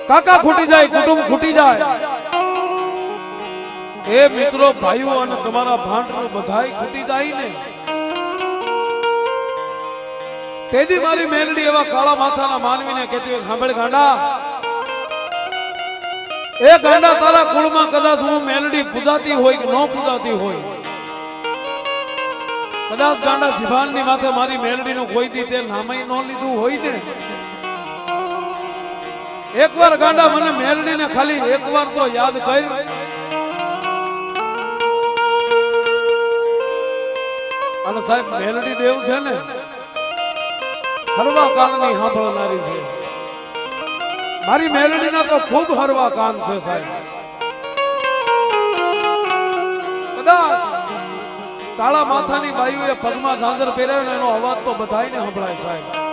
કાકા ખૂટી જાય, કુટુંબ ખૂટી જાય, એ મિત્રો ભાઈઓ અને તમારા ભાંડરો બધાય ખૂટી જાય ને, તેથી મારી મેલડી એવા કાળા માથાના માનવીને કહેતી હોય, સાંભળ ગાંડા, એ ગાંડા તારા કુળમાં કદાચ હું મેલડી પૂજાતી હોય કે ન પૂજાતી હોય, કદાચ ગાંડા જીભાનની માથે મારી મેલડીનું કોઈ દી તે નામય ન લીધું હોય ને, એકવાર ગાંડા મને મેલડીને ખાલી એકવાર તો યાદ કર. અને સાહેબ મેલડી દેવ છે ને હરવા કાનની સાંભળનારી છે. મારી મેલડીના તો ખૂબ હરવા કાન છે સાહેબ. કદાચ કાળા માથાની બાયુએ પગમાં ઝાંઝર પહેરાવ્યો એનો અવાજ તો બધાયને સંભળાય સાહેબ.